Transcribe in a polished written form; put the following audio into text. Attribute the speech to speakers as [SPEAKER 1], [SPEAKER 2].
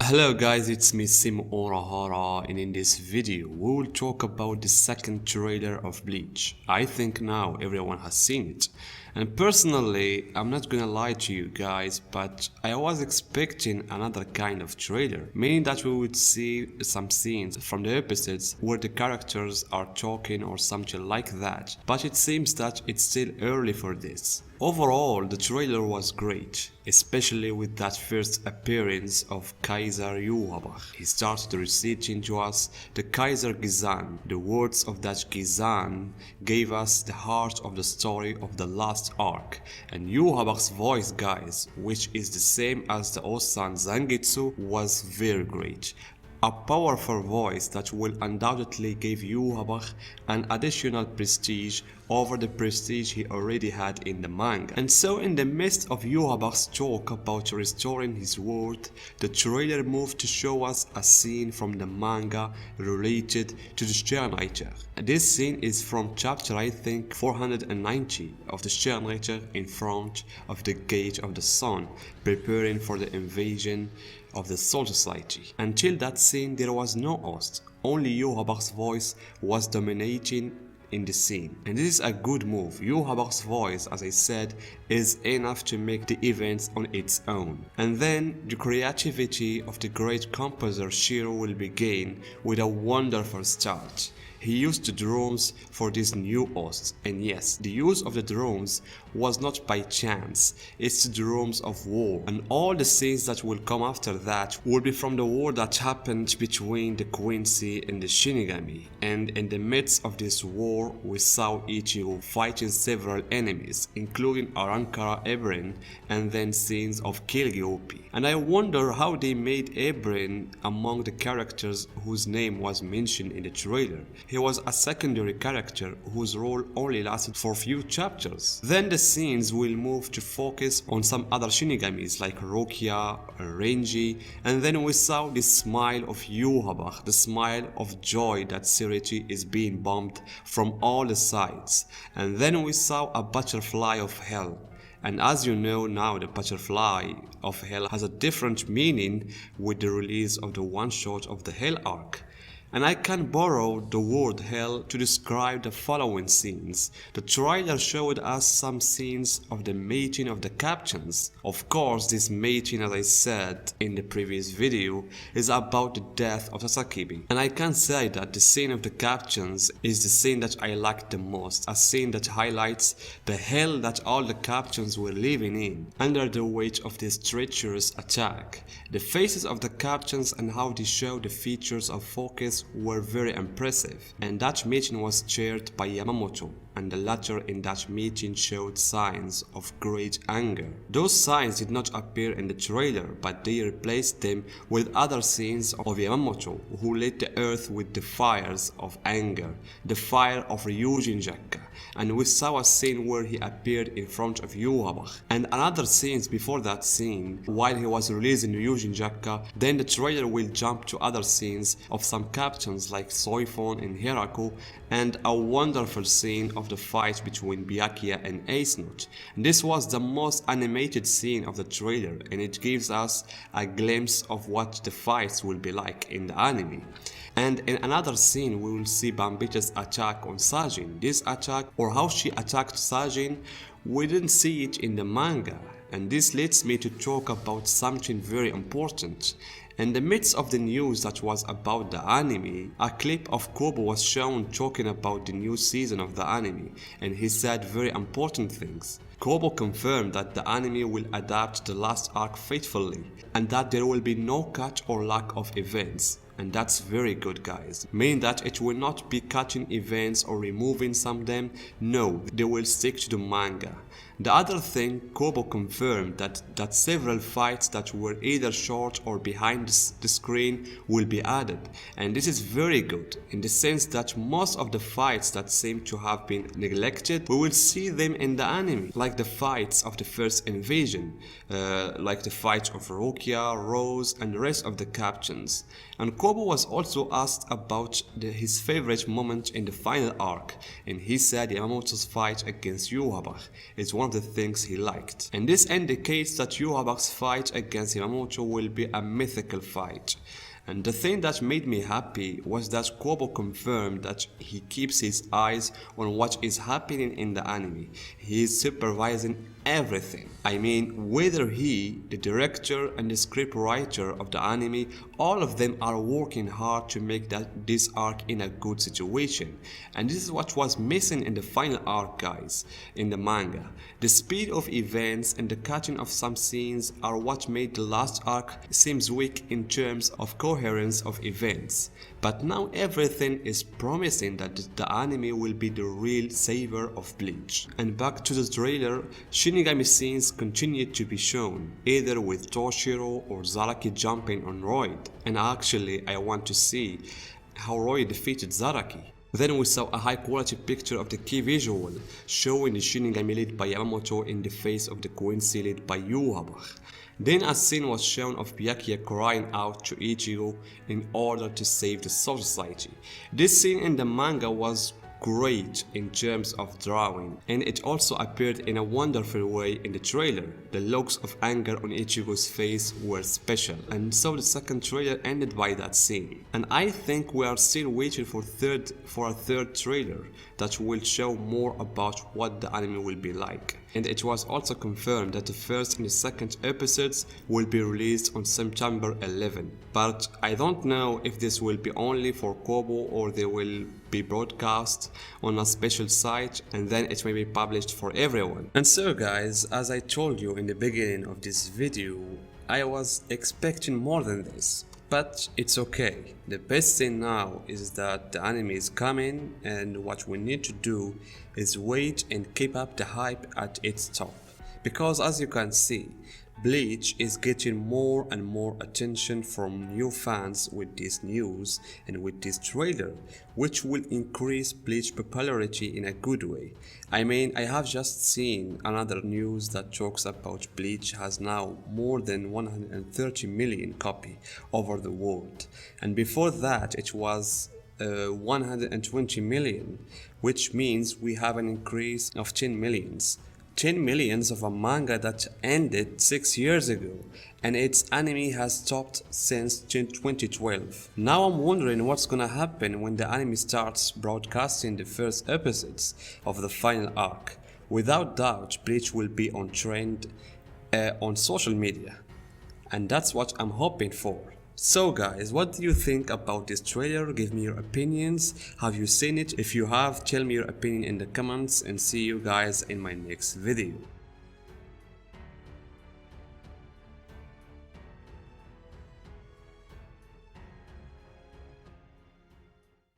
[SPEAKER 1] Hello guys, it's me Sim Orahara, and in this video we will talk about the second trailer of Bleach. I think now everyone has seen it, and personally I'm not gonna lie to you guys, but I was expecting another kind of trailer, meaning that we would see some scenes from the episodes where the characters are talking or something like that, but it seems that it's still early for this. Overall, the trailer was great, especially with that first appearance of Kaiser Yuhabach. He started reciting to us the Kaiser Gizan. The words of that Gizan gave us the heart of the story of the last arc. And Yuhabach's voice, guys, which is the same as the Osan Zangetsu, was very great. A powerful voice that will undoubtedly give Yuhabach an additional prestige over the prestige he already had in the manga. And so in the midst of Yuhabach's talk about restoring his worth, the trailer moved to show us a scene from the manga related to the Sternreiter. This scene is from chapter I think 490 of the Sternreiter in front of the Gate of the Sun, preparing for the invasion of the Soul Society. Until that scene there was no host, only Yuhabach's voice was dominating in the scene. And this is a good move. Yuhabach's voice, as I said, is enough to make the events on its own. And then the creativity of the great composer Shiro will begin with a wonderful start. He used the drums for this new host, and yes, the use of the drums was not by chance, it's the drums of war, and all the scenes that will come after that will be from the war that happened between the Quincy and the Shinigami. And in the midst of this war, we saw Ichigo fighting several enemies, including Arankara Ebrin, and then scenes of Kilgiopi. And I wonder how they made Ebrin among the characters whose name was mentioned in the trailer. He was a secondary character whose role only lasted for a few chapters. Then the scenes will move to focus on some other Shinigamis like Rokia, Renji, and then we saw the smile of Yuhabach, the smile of joy that Sirichi is being bombed from all the sides. And then we saw a butterfly of hell. And as you know now, the butterfly of hell has a different meaning with the release of the one-shot of the Hell arc. And I can borrow the word hell to describe the following scenes. The trailer showed us some scenes of the mating of the captains. Of course, this mating, as I said in the previous video, is about the death of Sasakibi. And I can say that the scene of the captains is the scene that I liked the most, a scene that highlights the hell that all the captains were living in, under the weight of this treacherous attack. The faces of the captains and how they show the features of focus were very impressive, and that meeting was chaired by Yamamoto, and the latter in that meeting showed signs of great anger. Those signs did not appear in the trailer, but they replaced them with other scenes of Yamamoto, who lit the earth with the fires of anger, the fire of Ryujin Jakka, and we saw a scene where he appeared in front of Yuhabach, and another scenes before that scene while he was releasing Ryujin Jakka. Then the trailer will jump to other scenes of some captains like Soifon and Hiraku, and a wonderful scene of the fight between Byakuya and Ace Note. This was the most animated scene of the trailer, and it gives us a glimpse of what the fights will be like in the anime. And in another scene we will see Bambita's attack on Sajin. This attack, or how she attacked Sajin, we didn't see it in the manga. And this leads me to talk about something very important. In the midst of the news that was about the anime, a clip of Kubo was shown talking about the new season of the anime, and he said very important things. Kubo confirmed that the anime will adapt the last arc faithfully, and that there will be no cut or lack of events. And that's very good, guys, meaning that it will not be cutting events or removing some of them. No, they will stick to the manga. The other thing, Kubo confirmed that several fights that were either short or behind the screen will be added, and this is very good in the sense that most of the fights that seem to have been neglected, we will see them in the anime, like the fights of the first invasion, like the fight of Rokia, Rose, and the rest of the captains. And Kubo was also asked about his favorite moment in the final arc, and he said Yamamoto's fight against Yhwach is one of the things he liked. And this indicates that Yhwach's fight against Yamamoto will be a mythical fight. And the thing that made me happy was that Kubo confirmed that he keeps his eyes on what is happening in the anime. He is supervising everything. I mean, whether he, the director and the scriptwriter of the anime, all of them are working hard to make this arc in a good situation. And this is what was missing in the final arc, guys, in the manga. The speed of events and the cutting of some scenes are what made the last arc seems weak in terms of coherence of events. But now everything is promising that the anime will be the real savior of Bleach. And back to the trailer, Shinigami scenes continued to be shown, either with Toshiro or Zaraki jumping on Royd. And actually, I want to see how Royd defeated Zaraki. Then we saw a high quality picture of the key visual, showing the Shinigami led by Yamamoto in the face of the Quincy led by Yhwach. Then a scene was shown of Byakuya crying out to Ichigo in order to save the Soul Society. This scene in the manga was great in terms of drawing, and it also appeared in a wonderful way in the trailer. The looks of anger on Ichigo's face were special, and so the second trailer ended by that scene. And I think we are still waiting for a third trailer that will show more about what the anime will be like. And it was also confirmed that the first and the second episodes will be released on September 11. But I don't know if this will be only for Kubo or they will be broadcast on a special site and then it may be published for everyone. And so guys, as I told you in the beginning of this video, I was expecting more than this. But it's okay. The best thing now is that the anime is coming, and what we need to do is wait and keep up the hype at its top. Because as you can see, Bleach is getting more and more attention from new fans with this news and with this trailer, which will increase Bleach popularity in a good way. I mean, I have just seen another news that talks about Bleach has now more than 130 million copies over the world, and before that it was 120 million, which means we have an increase of 10 millions. 10 millions of a manga that ended 6 years ago, and its anime has stopped since 2012. Now I'm wondering what's gonna happen when the anime starts broadcasting the first episodes of the final arc. Without doubt, Bleach will be on trend on social media, and that's what I'm hoping for. So guys, what do you think about this trailer? Give me your opinions. Have you seen it? If you have, tell me your opinion in the comments, and see you guys in my next video.